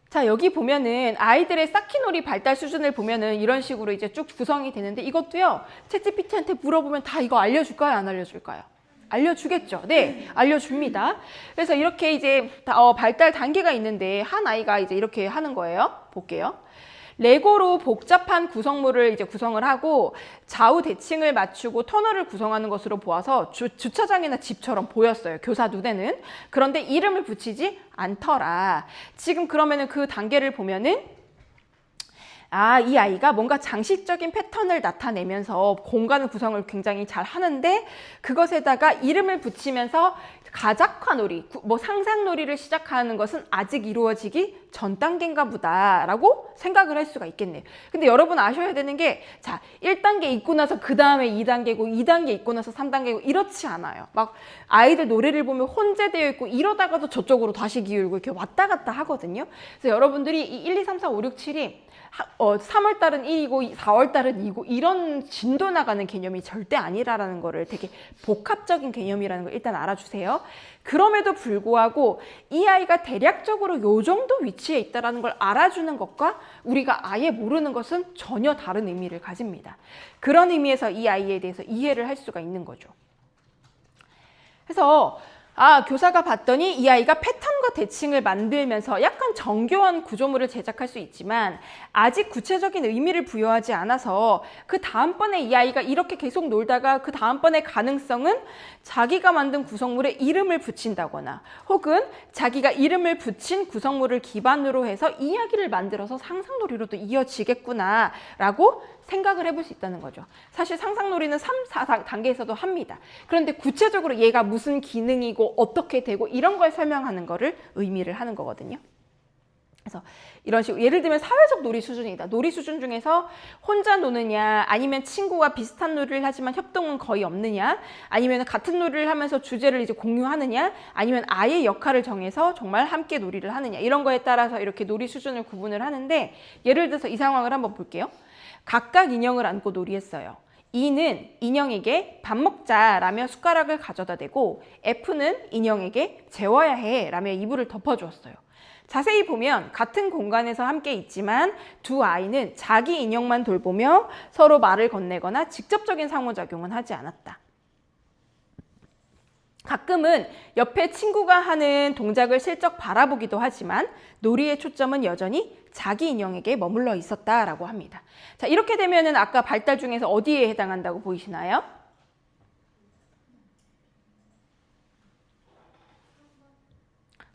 자, 여기 보면은 아이들의 쌓기놀이 발달 수준을 보면은 이런 식으로 이제 쭉 구성이 되는데, 이것도요, 챗GPT한테 물어보면 다 이거 알려줄까요? 안 알려줄까요? 알려주겠죠. 네, 알려줍니다. 그래서 이렇게 이제 발달 단계가 있는데 한 아이가 이제 이렇게 하는 거예요. 볼게요. 레고로 복잡한 구성물을 이제 구성을 하고 좌우 대칭을 맞추고 터널을 구성하는 것으로 보아서 주차장이나 집처럼 보였어요. 교사 눈에는. 그런데 이름을 붙이지 않더라. 지금 그러면은 그 단계를 보면은 이 아이가 뭔가 장식적인 패턴을 나타내면서 공간 구성을 굉장히 잘 하는데 그것에다가 이름을 붙이면서 가작화놀이, 상상놀이를 시작하는 것은 아직 이루어지기 전 단계인가 보다라고 생각을 할 수가 있겠네요. 근데 여러분 아셔야 되는 게, 자, 1단계 있고 나서 그 다음에 2단계고 2단계 있고 나서 3단계고 이렇지 않아요. 막 아이들 노래를 보면 혼재되어 있고 이러다가도 저쪽으로 다시 기울고 이렇게 왔다 갔다 하거든요. 그래서 여러분들이 이 1, 2, 3, 4, 5, 6, 7이 3월달은 1이고 4월달은 2고 이런 진도 나가는 개념이 절대 아니라는 거를, 되게 복합적인 개념이라는 걸 일단 알아주세요. 그럼에도 불구하고 이 아이가 대략적으로 요 정도 위치에 있다는 걸 알아주는 것과 우리가 아예 모르는 것은 전혀 다른 의미를 가집니다. 그런 의미에서 이 아이에 대해서 이해를 할 수가 있는 거죠. 그래서 교사가 봤더니 이 아이가 패턴과 대칭을 만들면서 약간 정교한 구조물을 제작할 수 있지만 아직 구체적인 의미를 부여하지 않아서 그 다음번에 이 아이가 이렇게 계속 놀다가 그 다음번에 가능성은 자기가 만든 구성물에 이름을 붙인다거나 혹은 자기가 이름을 붙인 구성물을 기반으로 해서 이야기를 만들어서 상상놀이로도 이어지겠구나 라고 생각을 해볼 수 있다는 거죠. 사실 상상놀이는 3, 4단계에서도 합니다. 그런데 구체적으로 얘가 무슨 기능이고 어떻게 되고 이런 걸 설명하는 거를 의미를 하는 거거든요. 그래서 이런 식으로 예를 들면 사회적 놀이 수준이다. 놀이 수준 중에서 혼자 노느냐, 아니면 친구와 비슷한 놀이를 하지만 협동은 거의 없느냐, 아니면 같은 놀이를 하면서 주제를 이제 공유하느냐, 아니면 아예 역할을 정해서 정말 함께 놀이를 하느냐, 이런 거에 따라서 이렇게 놀이 수준을 구분을 하는데, 예를 들어서 이 상황을 한번 볼게요. 각각 인형을 안고 놀이했어요. E는 인형에게 밥 먹자 라며 숟가락을 가져다 대고 F는 인형에게 재워야 해 라며 이불을 덮어주었어요. 자세히 보면 같은 공간에서 함께 있지만 두 아이는 자기 인형만 돌보며 서로 말을 건네거나 직접적인 상호작용은 하지 않았다. 가끔은 옆에 친구가 하는 동작을 슬쩍 바라보기도 하지만 놀이의 초점은 여전히 자기 인형에게 머물러 있었다라고 합니다. 자, 이렇게 되면은 아까 발달 중에서 어디에 해당한다고 보이시나요?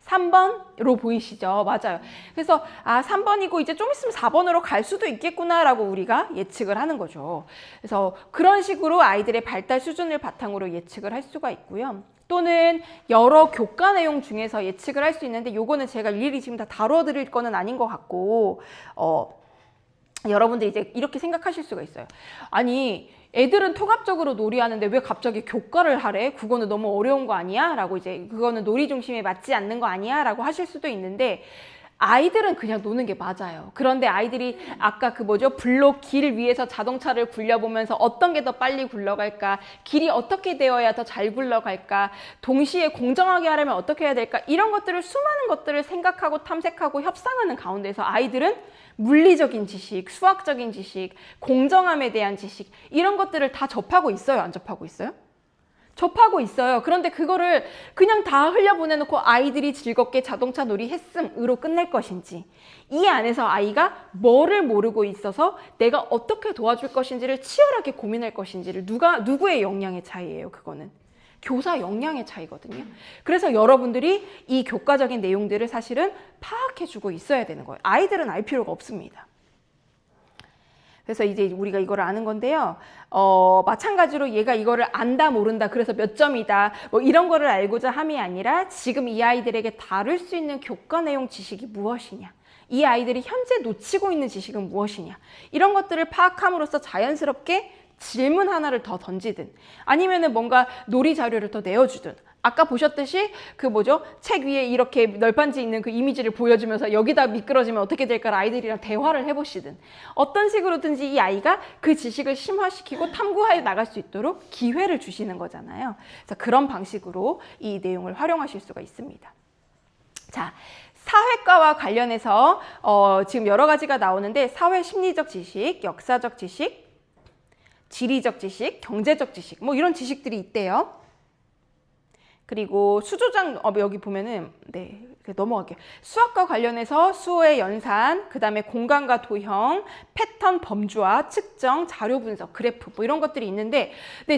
3번으로 보이시죠? 맞아요. 그래서 3번이고 이제 좀 있으면 4번으로 갈 수도 있겠구나라고 우리가 예측을 하는 거죠. 그래서 그런 식으로 아이들의 발달 수준을 바탕으로 예측을 할 수가 있고요. 또는 여러 교과 내용 중에서 예측을 할 수 있는데 요거는 제가 일일이 지금 다 다뤄드릴 거는 아닌 것 같고 여러분들 이제 이렇게 생각하실 수가 있어요. 아니, 애들은 통합적으로 놀이하는데 왜 갑자기 교과를 하래? 그거는 너무 어려운 거 아니야? 라고 이제 그거는 놀이 중심에 맞지 않는 거 아니야? 라고 하실 수도 있는데 아이들은 그냥 노는 게 맞아요. 그런데 아이들이 아까 블록 길 위에서 자동차를 굴려보면서 어떤 게 더 빨리 굴러갈까? 길이 어떻게 되어야 더 잘 굴러갈까? 동시에 공정하게 하려면 어떻게 해야 될까? 이런 것들을, 수많은 것들을 생각하고 탐색하고 협상하는 가운데서 아이들은 물리적인 지식, 수학적인 지식, 공정함에 대한 지식 이런 것들을 다 접하고 있어요? 안 접하고 있어요? 접하고 있어요. 그런데 그거를 그냥 다 흘려보내놓고 아이들이 즐겁게 자동차 놀이 했음으로 끝낼 것인지, 이 안에서 아이가 뭐를 모르고 있어서 내가 어떻게 도와줄 것인지를 치열하게 고민할 것인지를 누구의 역량의 차이예요. 그거는 교사 역량의 차이거든요. 그래서 여러분들이 이 교과적인 내용들을 사실은 파악해주고 있어야 되는 거예요. 아이들은 알 필요가 없습니다. 그래서 이제 우리가 이거를 아는 건데요. 마찬가지로 얘가 이거를 안다 모른다 그래서 몇 점이다 뭐 이런 거를 알고자 함이 아니라 지금 이 아이들에게 다룰 수 있는 교과 내용 지식이 무엇이냐, 이 아이들이 현재 놓치고 있는 지식은 무엇이냐, 이런 것들을 파악함으로써 자연스럽게 질문 하나를 더 던지든 아니면은 뭔가 놀이 자료를 더 내어주든, 아까 보셨듯이 책 위에 이렇게 널판지 있는 그 이미지를 보여주면서 여기다 미끄러지면 어떻게 될까 아이들이랑 대화를 해보시든, 어떤 식으로든지 이 아이가 그 지식을 심화시키고 탐구하여 나갈 수 있도록 기회를 주시는 거잖아요. 그래서 그런 방식으로 이 내용을 활용하실 수가 있습니다. 자, 사회과와 관련해서 지금 여러 가지가 나오는데, 사회 심리적 지식, 역사적 지식, 지리적 지식, 경제적 지식 뭐 이런 지식들이 있대요. 그리고 수조장 여기 보면은 넘어갈게요. 수학과 관련해서 수호의 연산, 그 다음에 공간과 도형, 패턴 범주화, 측정, 자료 분석, 그래프 뭐 이런 것들이 있는데,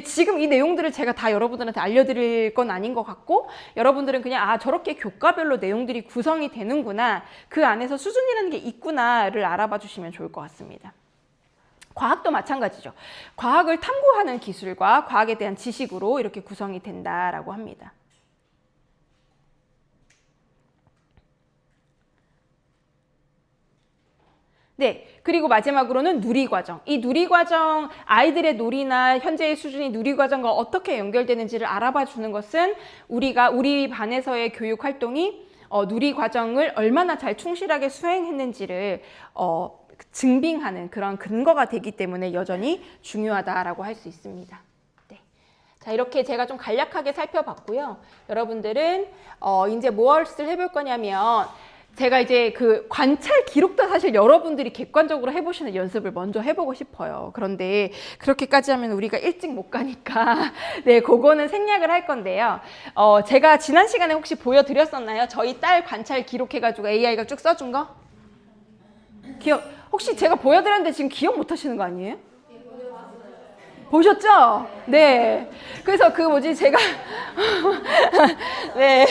지금 이 내용들을 제가 다 여러분들한테 알려드릴 건 아닌 것 같고, 여러분들은 그냥 저렇게 교과별로 내용들이 구성이 되는구나, 그 안에서 수준이라는 게 있구나를 알아봐 주시면 좋을 것 같습니다. 과학도 마찬가지죠. 과학을 탐구하는 기술과 과학에 대한 지식으로 이렇게 구성이 된다라고 합니다. 네, 그리고 마지막으로는 누리과정. 이 누리과정, 아이들의 놀이나 현재의 수준이 누리과정과 어떻게 연결되는지를 알아봐 주는 것은 우리 반에서의 교육 활동이 누리과정을 얼마나 잘 충실하게 수행했는지를 증빙하는 그런 근거가 되기 때문에 여전히 중요하다라고 할 수 있습니다. 네. 자, 이렇게 제가 좀 간략하게 살펴봤고요. 여러분들은 이제 무엇을 해볼 거냐면, 제가 이제 그 관찰 기록도 사실 여러분들이 객관적으로 해보시는 연습을 먼저 해보고 싶어요. 그런데 그렇게까지 하면 우리가 일찍 못 가니까 네, 그거는 생략을 할 건데요. 제가 지난 시간에 혹시 보여드렸었나요? 저희 딸 관찰 기록해가지고 AI가 쭉 써준 거? 혹시 제가 보여드렸는데 지금 기억 못 하시는 거 아니에요? 보셨죠? 네. 그래서 제가 네.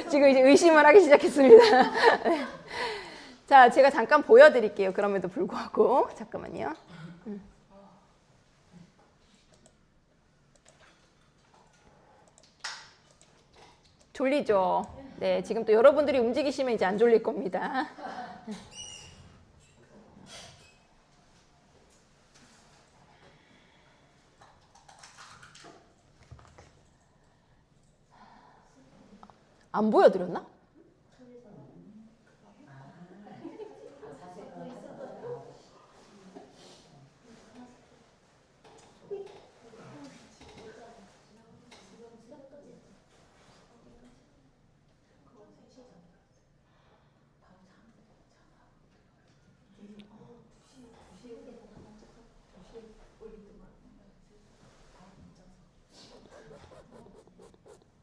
지금 이제 의심을 하기 시작했습니다. 네. 자, 제가 잠깐 보여드릴게요. 그럼에도 불구하고. 잠깐만요. 졸리죠? 네. 지금 또 여러분들이 움직이시면 이제 안 졸릴 겁니다. 안 보여드렸나?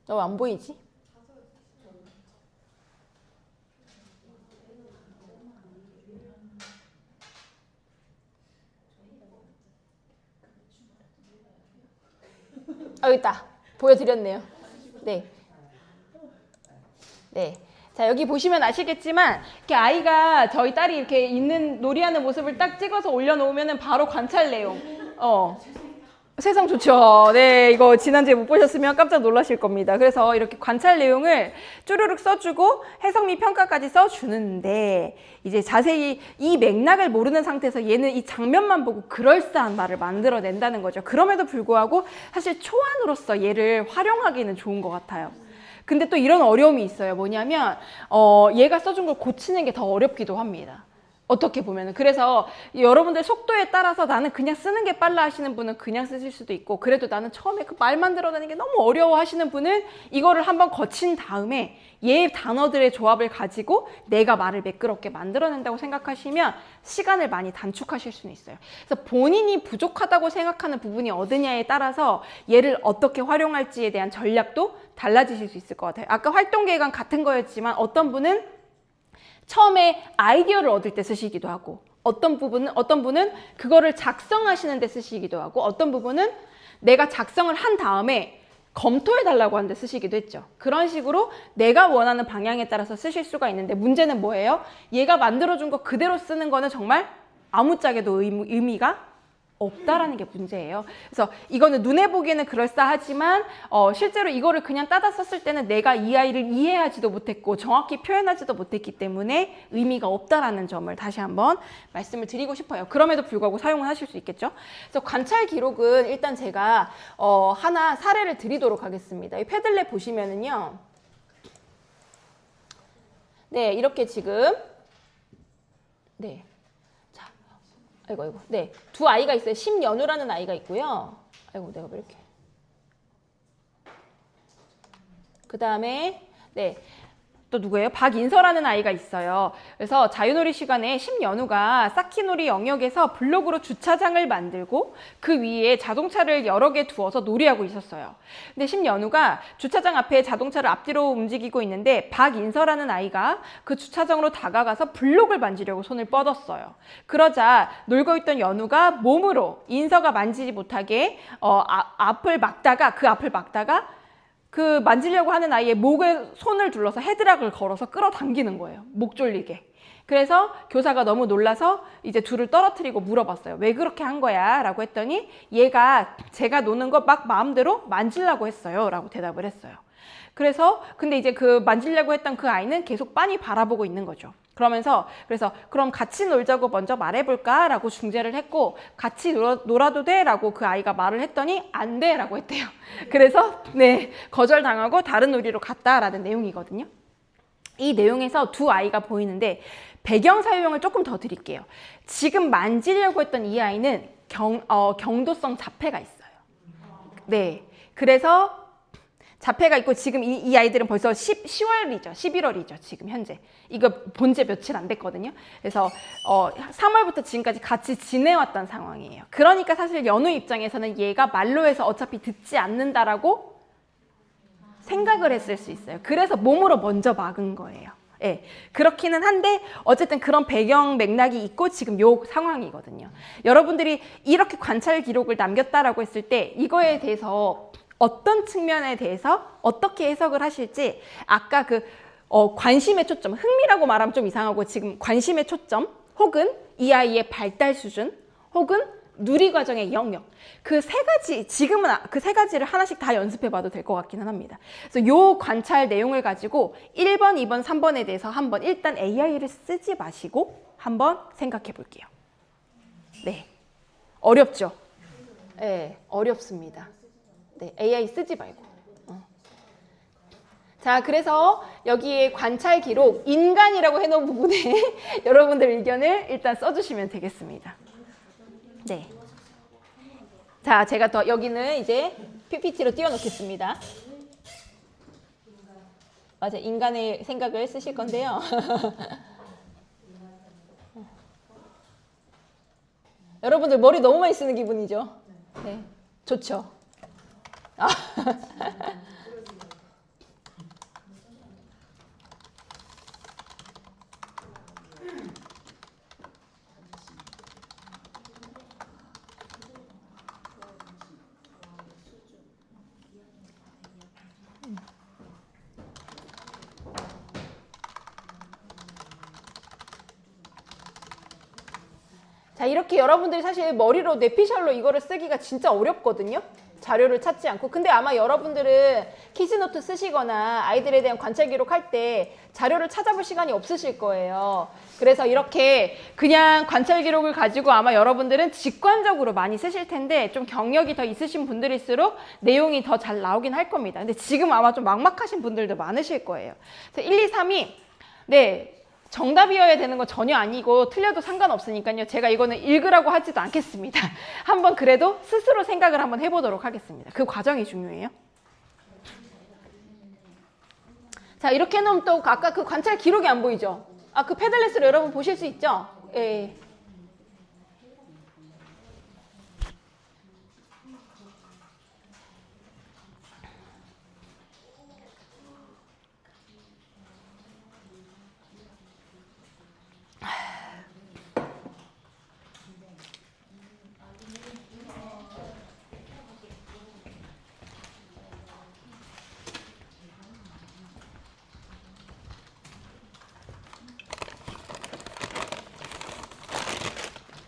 안 보이지? 여기 있다. 보여드렸네요. 네. 네. 자, 여기 보시면 아시겠지만, 이렇게 아이가, 저희 딸이 이렇게 있는, 놀이하는 모습을 딱 찍어서 올려놓으면 바로 관찰 내용. 세상 좋죠. 네, 이거 지난주에 못 보셨으면 깜짝 놀라실 겁니다. 그래서 이렇게 관찰 내용을 쭈루룩 써주고 해석 및 평가까지 써주는데, 이제 자세히 이 맥락을 모르는 상태에서 얘는 이 장면만 보고 그럴싸한 말을 만들어낸다는 거죠. 그럼에도 불구하고 사실 초안으로서 얘를 활용하기는 좋은 것 같아요. 근데 또 이런 어려움이 있어요. 뭐냐면 얘가 써준 걸 고치는 게 더 어렵기도 합니다. 어떻게 보면은. 그래서 여러분들 속도에 따라서 나는 그냥 쓰는 게 빨라 하시는 분은 그냥 쓰실 수도 있고, 그래도 나는 처음에 그 말 만들어내는 게 너무 어려워 하시는 분은 이거를 한번 거친 다음에 얘 단어들의 조합을 가지고 내가 말을 매끄럽게 만들어낸다고 생각하시면 시간을 많이 단축하실 수는 있어요. 그래서 본인이 부족하다고 생각하는 부분이 어디냐에 따라서 얘를 어떻게 활용할지에 대한 전략도 달라지실 수 있을 것 같아요. 아까 활동계획안 같은 거였지만 어떤 분은 처음에 아이디어를 얻을 때 쓰시기도 하고, 어떤 분은 그거를 작성하시는 데 쓰시기도 하고, 어떤 부분은 내가 작성을 한 다음에 검토해 달라고 하는데 쓰시기도 했죠. 그런 식으로 내가 원하는 방향에 따라서 쓰실 수가 있는데, 문제는 뭐예요? 얘가 만들어준 거 그대로 쓰는 거는 정말 아무짝에도 의미가 없다라는 게 문제예요. 그래서 이거는 눈에 보기에는 그럴싸하지만 실제로 이거를 그냥 따다 썼을 때는 내가 이 아이를 이해하지도 못했고 정확히 표현하지도 못했기 때문에 의미가 없다라는 점을 다시 한번 말씀을 드리고 싶어요. 그럼에도 불구하고 사용을 하실 수 있겠죠. 그래서 관찰 기록은 일단 제가 하나 사례를 드리도록 하겠습니다. 이 패들렛 보시면은요, 네, 이렇게 지금, 네. 아이고. 네. 두 아이가 있어요. 심연우라는 아이가 있고요. 아이고, 내가 왜 이렇게. 그 다음에, 네. 또 누구예요? 박인서라는 아이가 있어요. 그래서 자유놀이 시간에 심연우가 쌓기놀이 영역에서 블록으로 주차장을 만들고 그 위에 자동차를 여러 개 두어서 놀이하고 있었어요. 근데 심연우가 주차장 앞에 자동차를 앞뒤로 움직이고 있는데 박인서라는 아이가 그 주차장으로 다가가서 블록을 만지려고 손을 뻗었어요. 그러자 놀고 있던 연우가 몸으로 인서가 만지지 못하게 앞을 막다가 그 만지려고 하는 아이의 목에 손을 둘러서 헤드락을 걸어서 끌어당기는 거예요. 목 졸리게. 그래서 교사가 너무 놀라서 이제 둘을 떨어뜨리고 물어봤어요. 왜 그렇게 한 거야? 라고 했더니 얘가 제가 노는 거 막 마음대로 만지려고 했어요. 라고 대답을 했어요. 그래서 근데 이제 그 만지려고 했던 그 아이는 계속 빤히 바라보고 있는 거죠. 그래서 그럼 같이 놀자고 먼저 말해볼까? 라고 중재를 했고, 같이 놀아도 돼? 라고 그 아이가 말을 했더니 안 돼! 라고 했대요. 그래서 네, 거절당하고 다른 놀이로 갔다라는 내용이거든요. 이 내용에서 두 아이가 보이는데 배경 사용을 조금 더 드릴게요. 지금 만지려고 했던 이 아이는 경도성 자폐가 있어요. 네, 그래서 자폐가 있고 지금 이 아이들은 벌써 10월이죠. 11월이죠. 지금 현재. 이거 본 지 며칠 안 됐거든요. 그래서 3월부터 지금까지 같이 지내왔던 상황이에요. 그러니까 사실 연우 입장에서는 얘가 말로 해서 어차피 듣지 않는다라고 생각을 했을 수 있어요. 그래서 몸으로 먼저 막은 거예요. 예, 그렇기는 한데 어쨌든 그런 배경 맥락이 있고 지금 요 상황이거든요. 여러분들이 이렇게 관찰 기록을 남겼다라고 했을 때 이거에 대해서 어떤 측면에 대해서 어떻게 해석을 하실지, 아까 그 관심의 초점, 흥미라고 말하면 좀 이상하고 지금 관심의 초점 혹은 이 아이의 발달 수준 혹은 누리 과정의 영역, 그 세 가지, 지금은 그 세 가지를 하나씩 다 연습해 봐도 될 것 같기는 합니다. 그래서 요 관찰 내용을 가지고 1번, 2번, 3번에 대해서 한번 일단 AI를 쓰지 마시고 한번 생각해 볼게요. 네. 어렵죠? 네, 어렵습니다. 네, AI 쓰지 말고. 자, 그래서 여기에 관찰 기록, 인간이라고 해놓은 부분에 여러분들 의견을 일단 써주시면 되겠습니다. 네. 자, 제가 더 여기는 이제 PPT로 띄워놓겠습니다. 맞아, 인간의 생각을 쓰실 건데요. 여러분들 머리 너무 많이 쓰는 기분이죠? 네, 좋죠. 아. 자, 이렇게 여러분들이 사실 머리로 뇌피셜로 이거를 쓰기가 진짜 어렵거든요. 자료를 찾지 않고. 근데 아마 여러분들은 키즈노트 쓰시거나 아이들에 대한 관찰 기록할 때 자료를 찾아볼 시간이 없으실 거예요. 그래서 이렇게 그냥 관찰 기록을 가지고 아마 여러분들은 직관적으로 많이 쓰실 텐데, 좀 경력이 더 있으신 분들일수록 내용이 더 잘 나오긴 할 겁니다. 근데 지금 아마 좀 막막하신 분들도 많으실 거예요. 그래서 1, 2, 3이 네, 정답이어야 되는 건 전혀 아니고 틀려도 상관없으니까요. 제가 이거는 읽으라고 하지도 않겠습니다. 한번 그래도 스스로 생각을 한번 해보도록 하겠습니다. 그 과정이 중요해요. 자, 이렇게 해놓으면 또 아까 그 관찰 기록이 안 보이죠? 아, 그 패들렛으로 여러분 보실 수 있죠? 예.